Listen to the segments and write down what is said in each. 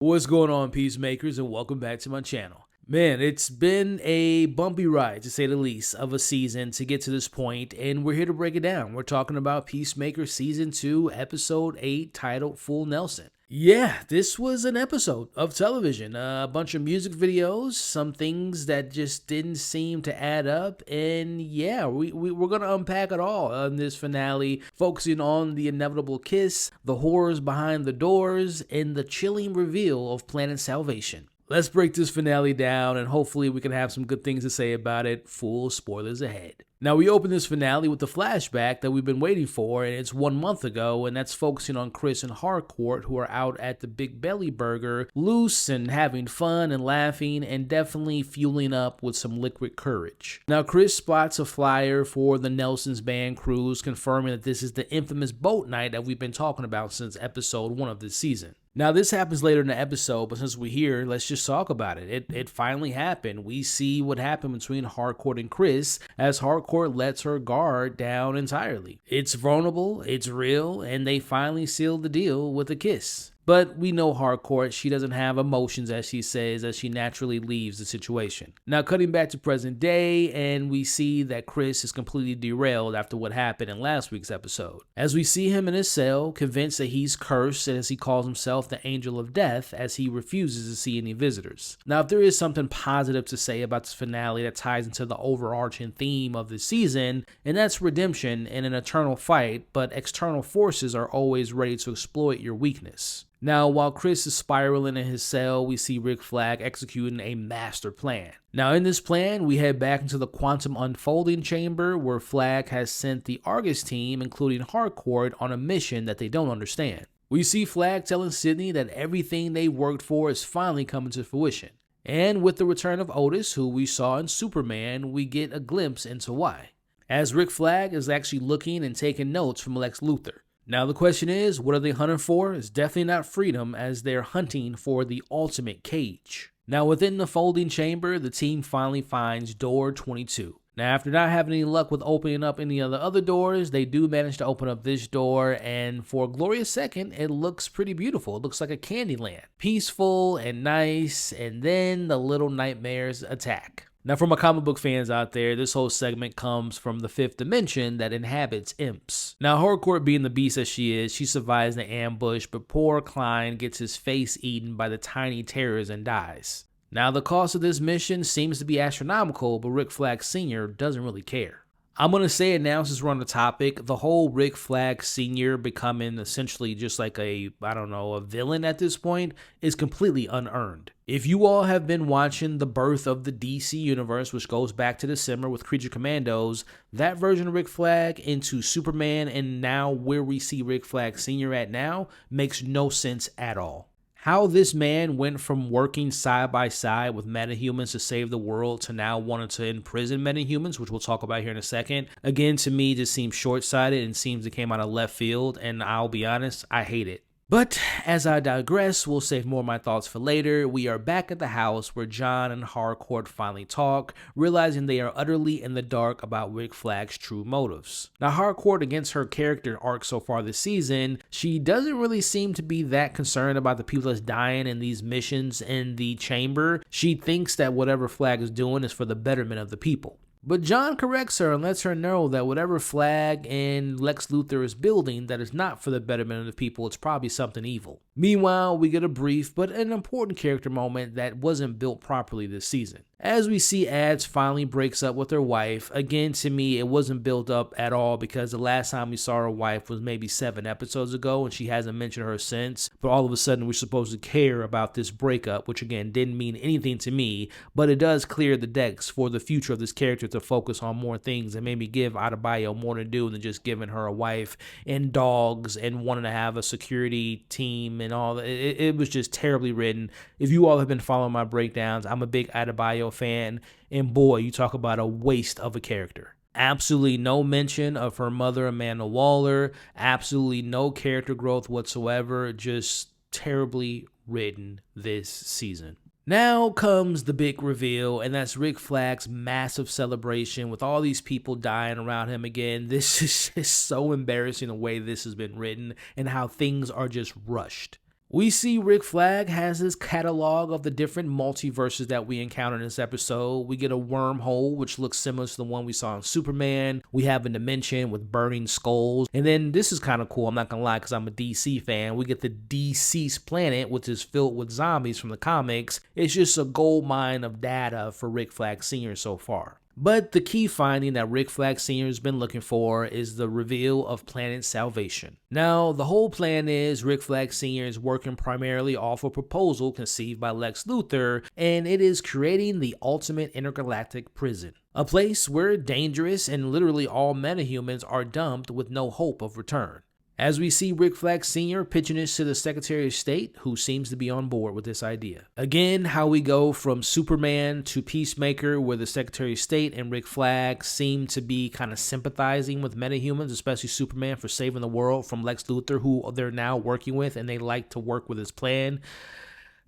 What's going on, Peacemakers, and welcome back to my channel. Man, it's been a bumpy ride, to say the least, of a season to get to this point, and we're here to break it down. We're talking about Peacemaker Season 2, Episode 8, titled Full Nelson. Yeah, this was an episode of television. A bunch of music videos, some things that just didn't seem to add up, and yeah, we're going to unpack it all in this finale, focusing on the inevitable kiss, the horrors behind the doors, and the chilling reveal of Planet Salvation. Let's break this finale down, and hopefully we can have some good things to say about it. Full spoilers ahead. Now, we open this finale with the flashback that we've been waiting for, and it's 1 month ago, and that's focusing on Chris and Harcourt, who are out at the Big Belly Burger, loose and having fun and laughing, and definitely fueling up with some liquid courage. Now, Chris spots a flyer for the Nelson's Band cruise, confirming that this is the infamous boat night that we've been talking about since episode 1 of this season. Now, this happens later in the episode, but since we're here, let's just talk about it. It finally happened. We see what happened between Harcourt and Chris as Harcourt lets her guard down entirely. It's vulnerable, it's real, and they finally seal the deal with a kiss. But we know Harcourt, she doesn't have emotions, as she says, as she naturally leaves the situation. Now, cutting back to present day, and we see that Chris is completely derailed after what happened in last week's episode. As we see him in his cell, convinced that he's cursed, and as he calls himself the Angel of Death, as he refuses to see any visitors. Now, if there is something positive to say about this finale that ties into the overarching theme of the season, and that's redemption in an eternal fight, but external forces are always ready to exploit your weakness. Now, while Chris is spiraling in his cell, we see Rick Flag executing a master plan. Now, in this plan, we head back into the quantum unfolding chamber where Flag has sent the Argus team, including Harcourt, on a mission that they don't understand. We see Flag telling Sydney that everything they worked for is finally coming to fruition. And with the return of Otis, who we saw in Superman, we get a glimpse into why. As Rick Flag is actually looking and taking notes from Lex Luthor. Now the question is, what are they hunting for? It's definitely not freedom, as they're hunting for the ultimate cage. Now within the folding chamber, the team finally finds door 22. Now after not having any luck with opening up any of the other doors, they do manage to open up this door, and for a glorious second, it looks pretty beautiful. It looks like a candy land. Peaceful and nice, and then the little nightmares attack. Now, for my comic book fans out there, this whole segment comes from the fifth dimension that inhabits imps. Now, Harcourt, being the beast as she is, she survives the ambush, but poor Klein gets his face eaten by the tiny terrors and dies. Now, the cost of this mission seems to be astronomical, but Rick Flag Sr. doesn't really care. I'm going to say it now since we're on the topic. The whole Rick Flag Sr. becoming essentially just like a villain at this point is completely unearned. If you all have been watching the birth of the DC universe, which goes back to December with Creature Commandos, that version of Rick Flag into Superman and now where we see Rick Flag Sr. at now makes no sense at all. How this man went from working side by side with metahumans to save the world to now wanting to imprison metahumans, which we'll talk about here in a second, again, to me, just seems short-sighted and seems to came out of left field, and I'll be honest, I hate it. But as I digress, we'll save more of my thoughts for later. We are back at the house where John and Harcourt finally talk, realizing they are utterly in the dark about Rick Flag's true motives. Now, Harcourt, against her character arc so far this season, she doesn't really seem to be that concerned about the people that's dying in these missions in the chamber. She thinks that whatever Flag is doing is for the betterment of the people. But John corrects her and lets her know that whatever Flag and Lex Luthor is building that is not for the betterment of the people, it's probably something evil. Meanwhile, we get a brief but an important character moment that wasn't built properly this season. As we see Ads finally breaks up with her wife, again to me it wasn't built up at all because the last time we saw her wife was maybe 7 episodes ago and she hasn't mentioned her since, but all of a sudden we're supposed to care about this breakup, which again didn't mean anything to me, but it does clear the decks for the future of this character to focus on more things and maybe give Adebayo more to do than just giving her a wife and dogs and wanting to have a security team and all that. It was just terribly written. If you all have been following my breakdowns, I'm a big Adebayo fan, and boy, you talk about a waste of a character. Absolutely no mention of her mother, Amanda Waller. Absolutely no character growth whatsoever. Just terribly written this season. Now comes the big reveal, and that's Rick Flag's massive celebration with all these people dying around him again. This is just so embarrassing the way this has been written and how things are just rushed. We see Rick Flag has his catalog of the different multiverses that we encounter in this episode. We get a wormhole, which looks similar to the one we saw in Superman. We have a dimension with burning skulls. And then this is kind of cool, I'm not going to lie, because I'm a DC fan. We get the Deceased Planet, which is filled with zombies from the comics. It's just a gold mine of data for Rick Flag Sr. so far. But the key finding that Rick Flag Sr. has been looking for is the reveal of Planet Salvation. Now, the whole plan is Rick Flag Sr. is working primarily off a proposal conceived by Lex Luthor, and it is creating the ultimate intergalactic prison. A place where dangerous and literally all metahumans are dumped with no hope of return. As we see Rick Flag Sr. pitching this to the Secretary of State, who seems to be on board with this idea. Again, how we go from Superman to Peacemaker, where the Secretary of State and Rick Flag seem to be kind of sympathizing with metahumans, especially Superman for saving the world from Lex Luthor, who they're now working with, and they like to work with his plan.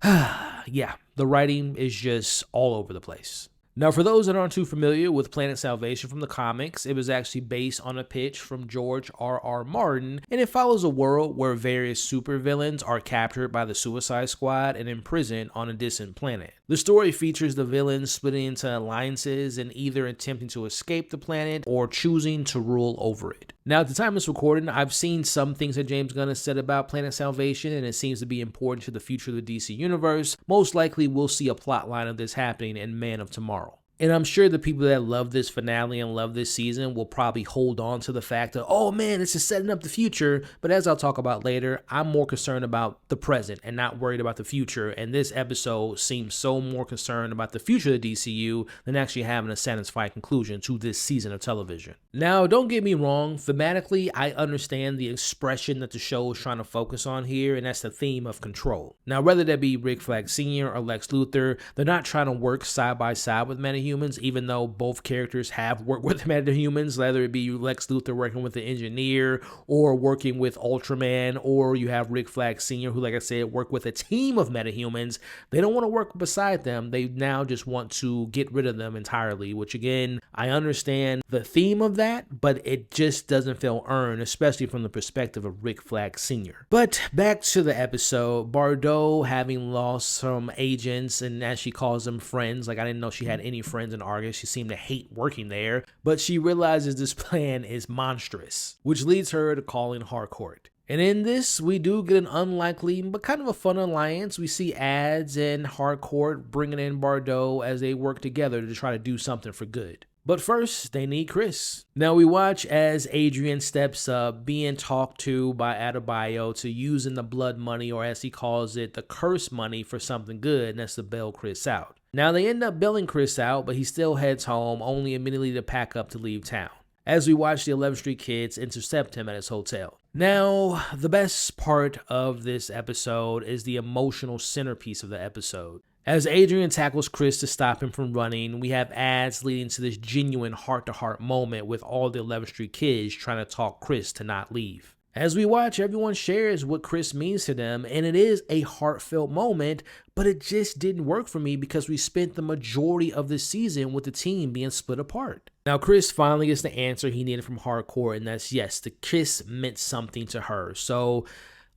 Yeah, the writing is just all over the place. Now, for those that aren't too familiar with Planet Salvation from the comics, it was actually based on a pitch from George R.R. Martin, and it follows a world where various supervillains are captured by the Suicide Squad and imprisoned on a distant planet. The story features the villains splitting into alliances and either attempting to escape the planet or choosing to rule over it. Now, at the time of this recording, I've seen some things that James Gunn has said about Planet Salvation, and it seems to be important to the future of the DC Universe. Most likely, we'll see a plot line of this happening in Man of Tomorrow. And I'm sure the people that love this finale and love this season will probably hold on to the fact that, oh man, this is setting up the future. But as I'll talk about later, I'm more concerned about the present and not worried about the future. And this episode seems so more concerned about the future of the DCU than actually having a satisfying conclusion to this season of television. Now, don't get me wrong, thematically, I understand the expression that the show is trying to focus on here, and that's the theme of control. Now, whether that be Rick Flag Sr. or Lex Luthor, they're not trying to work side by side with metahumans, even though both characters have worked with metahumans, whether it be Lex Luthor working with the engineer or working with Ultraman, or you have Rick Flag Sr., who, like I said, work with a team of metahumans. They don't want to work beside them. They now just want to get rid of them entirely, which again, I understand the theme of that, but it just doesn't feel earned, especially from the perspective of Rick Flag Sr. But back to the episode, Bardot having lost some agents, and as she calls them friends, like I didn't know she had any friends in Argus. She seemed to hate working there, but she realizes this plan is monstrous, which leads her to calling Harcourt. And in this, we do get an unlikely but kind of a fun alliance. We see Ads and Harcourt bringing in Bardot as they work together to try to do something for good. But first, they need Chris. Now we watch as Adrian steps up, being talked to by Adebayo to using the blood money, or as he calls it, the curse money, for something good, and that's to bail Chris out. Now they end up bailing Chris out, but he still heads home, only immediately to pack up to leave town, as we watch the 11th Street kids intercept him at his hotel. Now, the best part of this episode is the emotional centerpiece of the episode. As Adrian tackles Chris to stop him from running, we have ads leading to this genuine heart-to-heart moment with all the 11th Street kids trying to talk Chris to not leave. As we watch, everyone shares what Chris means to them, and it is a heartfelt moment, but it just didn't work for me because we spent the majority of this season with the team being split apart. Now, Chris finally gets the answer he needed from Harcourt, and that's yes, the kiss meant something to her. So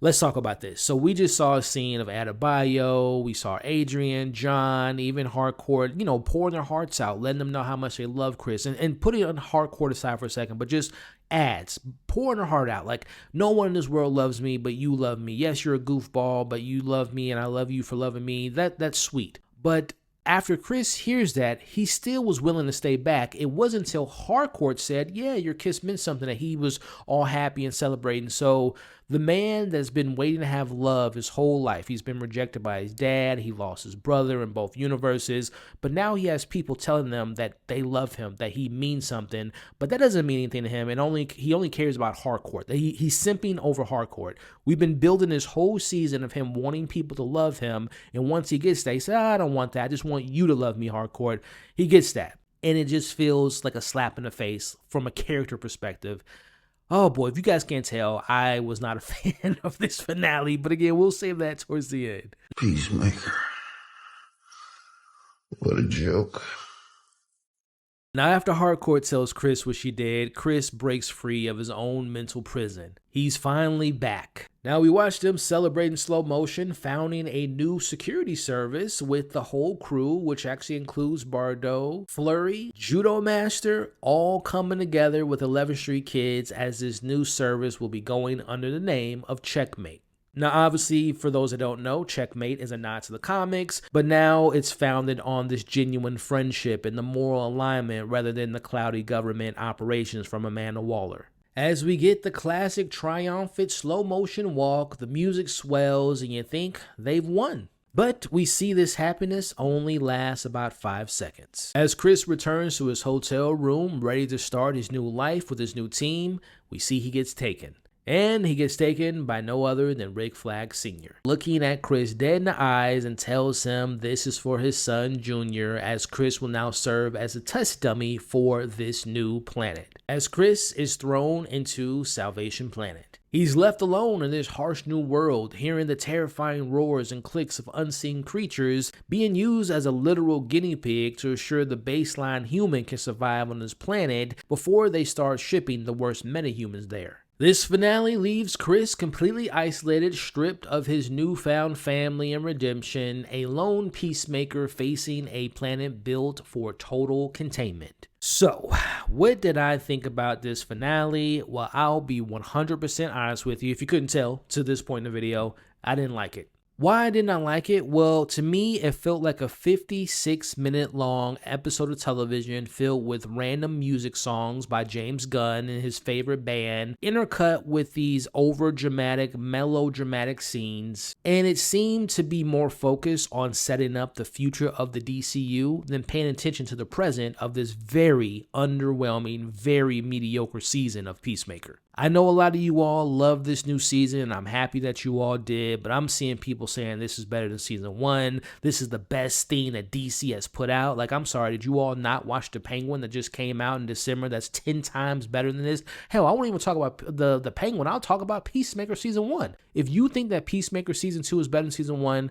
let's talk about this. So we just saw a scene of Adebayo, we saw Adrian, John, even Harcourt, pouring their hearts out, letting them know how much they love Chris, and putting on Harcourt aside for a second, but just ads, pouring their heart out, like, no one in this world loves me, but you love me. Yes, you're a goofball, but you love me, and I love you for loving me. That's sweet. But after Chris hears that, he still was willing to stay back. It wasn't until Harcourt said, yeah, your kiss meant something, that he was all happy and celebrating. So the man that's been waiting to have love his whole life, he's been rejected by his dad, he lost his brother in both universes, but now he has people telling them that they love him, that he means something, but that doesn't mean anything to him, and he only cares about Harcourt. He's simping over Harcourt. We've been building this whole season of him wanting people to love him, and once he gets that, he says, I don't want that, I just want you to love me, Harcourt. He gets that, and it just feels like a slap in the face from a character perspective. Oh boy, if you guys can't tell, I was not a fan of this finale, but again, we'll save that towards the end. Peacemaker. What a joke. Now, after Harcourt tells Chris what she did, Chris breaks free of his own mental prison. He's finally back. Now, we watched them celebrate in slow motion, founding a new security service with the whole crew, which actually includes Bardot, Flurry, Judo Master, all coming together with 11th Street kids as this new service will be going under the name of Checkmate. Now, obviously, for those that don't know, Checkmate is a nod to the comics, but now it's founded on this genuine friendship and the moral alignment rather than the cloudy government operations from Amanda Waller. As we get the classic triumphant slow motion walk, the music swells and you think they've won. But we see this happiness only lasts about 5 seconds. As Chris returns to his hotel room, ready to start his new life with his new team, we see he gets taken. And he gets taken by no other than Rick Flag Sr. Looking at Chris dead in the eyes and tells him this is for his son Jr., as Chris will now serve as a test dummy for this new planet. As Chris is thrown into Salvation Planet. He's left alone in this harsh new world, hearing the terrifying roars and clicks of unseen creatures, being used as a literal guinea pig to assure the baseline human can survive on this planet before they start shipping the worst metahumans there. This finale leaves Chris completely isolated, stripped of his newfound family and redemption, a lone peacemaker facing a planet built for total containment. So, what did I think about this finale? Well, I'll be 100% honest with you. If you couldn't tell to this point in the video, I didn't like it. Why didn't I like it? Well, to me, it felt like a 56-minute long episode of television filled with random music songs by James Gunn and his favorite band, intercut with these over-dramatic, melodramatic scenes. And it seemed to be more focused on setting up the future of the DCU than paying attention to the present of this very underwhelming, very mediocre season of Peacemaker. I know a lot of you all love this new season, and I'm happy that you all did, but I'm seeing people saying this is better than season 1. This is the best thing that DC has put out. Like, I'm sorry, did you all not watch The Penguin that just came out in December that's 10 times better than this? Hell, I won't even talk about the Penguin. I'll talk about Peacemaker season 1. If you think that Peacemaker season 2 is better than season 1,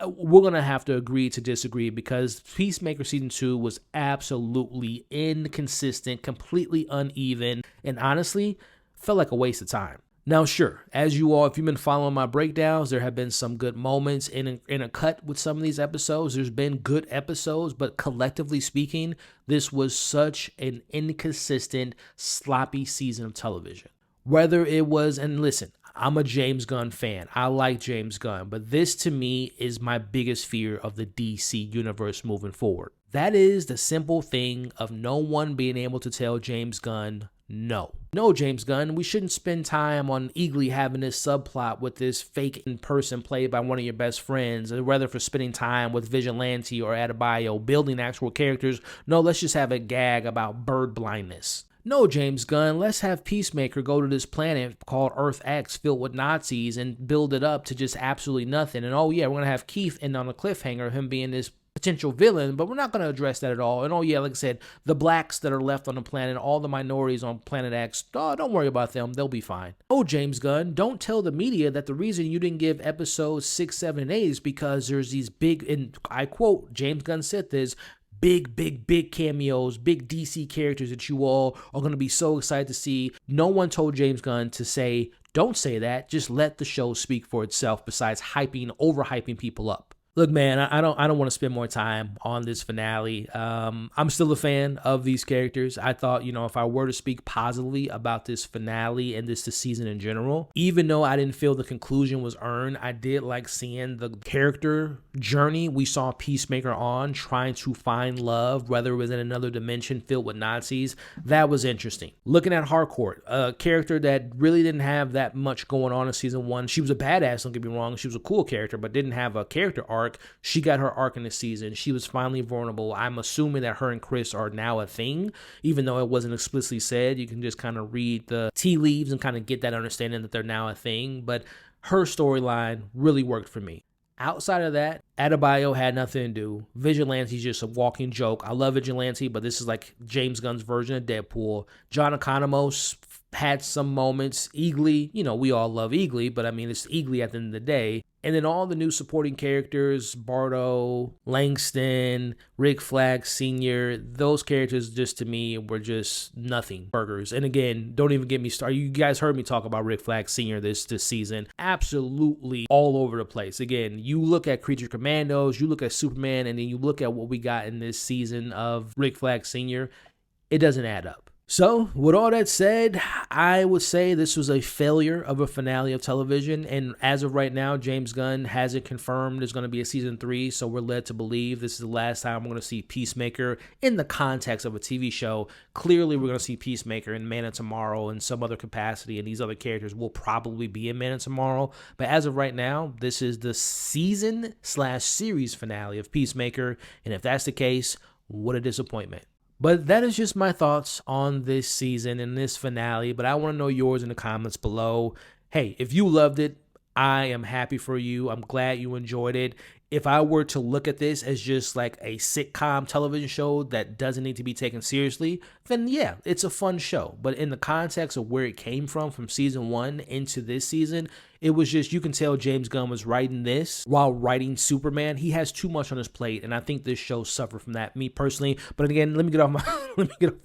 we're going to have to agree to disagree, because Peacemaker season 2 was absolutely inconsistent, completely uneven, and honestly, felt like a waste of time. Now, sure, as you all, if you've been following my breakdowns, there have been some good moments in a cut with some of these episodes. There's been good episodes, but collectively speaking, this was such an inconsistent, sloppy season of television. Whether it was, and listen, I'm a James Gunn fan. I like James Gunn, but this to me is my biggest fear of the DC universe moving forward. That is the simple thing of no one being able to tell James Gunn no. No, James Gunn, we shouldn't spend time on Agee having this subplot with this fake person played by one of your best friends, or rather for spending time with Vigilante or Adebayo building actual characters. No, let's just have a gag about bird blindness. No, James Gunn, let's have Peacemaker go to this planet called Earth X filled with Nazis and build it up to just absolutely nothing. And oh yeah, we're going to have Keith end on a cliffhanger, him being this potential villain, but we're not going to address that at all. And oh yeah, like I said, the blacks that are left on the planet, all the minorities on Planet X, oh, don't worry about them. They'll be fine. Oh, James Gunn, don't tell the media that the reason you didn't give episodes 6, 7, and 8 is because there's these big, and I quote, James Gunn said this, big cameos, big DC characters that you all are going to be so excited to see. No one told James Gunn to say, don't say that. Just let the show speak for itself besides overhyping people up. Look, man, I don't want to spend more time on this finale. I'm still a fan of these characters. I thought, if I were to speak positively about this finale and this season in general, even though I didn't feel the conclusion was earned, I did like seeing the character journey we saw Peacemaker on, trying to find love, whether it was in another dimension filled with Nazis. That was interesting. Looking at Harcourt, a character that really didn't have that much going on in season 1. She was a badass, don't get me wrong. She was a cool character, but didn't have a character arc. She got her arc in this season. She was finally vulnerable. I'm assuming that her and Chris are now a thing, even though it wasn't explicitly said. You can just kind of read the tea leaves and kind of get that understanding that they're now a thing. But her storyline really worked for me. Outside of that, Adebayo had nothing to do. Vigilante's just a walking joke. I love Vigilante, but this is like James Gunn's version of Deadpool. John Economos had some moments. Agee, we all love Agee, but I mean, it's Agee at the end of the day. And then all the new supporting characters, Bardo, Langston, Rick Flag Sr., those characters just to me were just nothing burgers. And again, don't even get me started. You guys heard me talk about Rick Flag Sr. this season. Absolutely all over the place. Again, you look at Creature Commandos, you look at Superman, and then you look at what we got in this season of Rick Flag Sr., it doesn't add up. So, with all that said, I would say this was a failure of a finale of television, and as of right now, James Gunn hasn't confirmed there's going to be a season 3, so we're led to believe this is the last time we're going to see Peacemaker in the context of a TV show. Clearly, we're going to see Peacemaker in Man of Tomorrow in some other capacity, and these other characters will probably be in Man of Tomorrow, but as of right now, this is the season/series finale of Peacemaker, and if that's the case, what a disappointment. But that is just my thoughts on this season and this finale. But I want to know yours in the comments below. Hey, if you loved it, I am happy for you. I'm glad you enjoyed it. If I were to look at this as just like a sitcom television show that doesn't need to be taken seriously, then yeah, it's a fun show. But in the context of where it came from season 1 into this season, it was just, you can tell James Gunn was writing this while writing Superman. He has too much on his plate, and I think this show suffered from that, me personally. But again, let me get off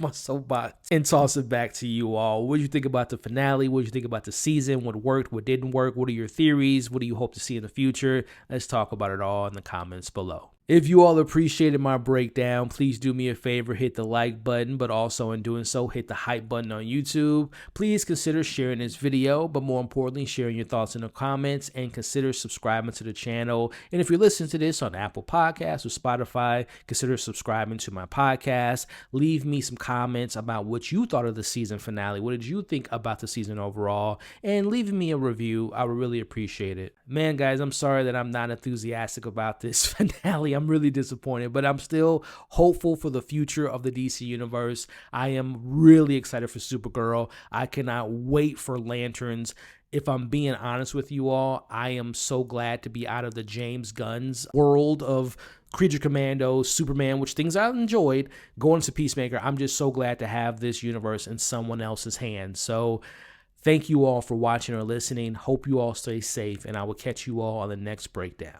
my soapbox and toss it back to you all. What did you think about the finale? What did you think about the season? What worked? What didn't work? What are your theories? What do you hope to see in the future? Let's talk about it all in the comments below. If you all appreciated my breakdown, please do me a favor, hit the like button, but also in doing so, hit the hype button on YouTube. Please consider sharing this video, but more importantly, sharing your thoughts in the comments, and consider subscribing to the channel. And if you're listening to this on Apple Podcasts or Spotify, consider subscribing to my podcast. Leave me some comments about what you thought of the season finale. What did you think about the season overall? And leaving me a review, I would really appreciate it. Man, guys, I'm sorry that I'm not enthusiastic about this finale. I'm really disappointed, but I'm still hopeful for the future of the DC universe. I am really excited for Supergirl. I cannot wait for Lanterns. If I'm being honest with you all, I am so glad to be out of the James Gunn's world of Creature Commandos, Superman, which things I enjoyed, going to Peacemaker. I'm just so glad to have this universe in someone else's hands. So thank you all for watching or listening. Hope you all stay safe, and I will catch you all on the next breakdown.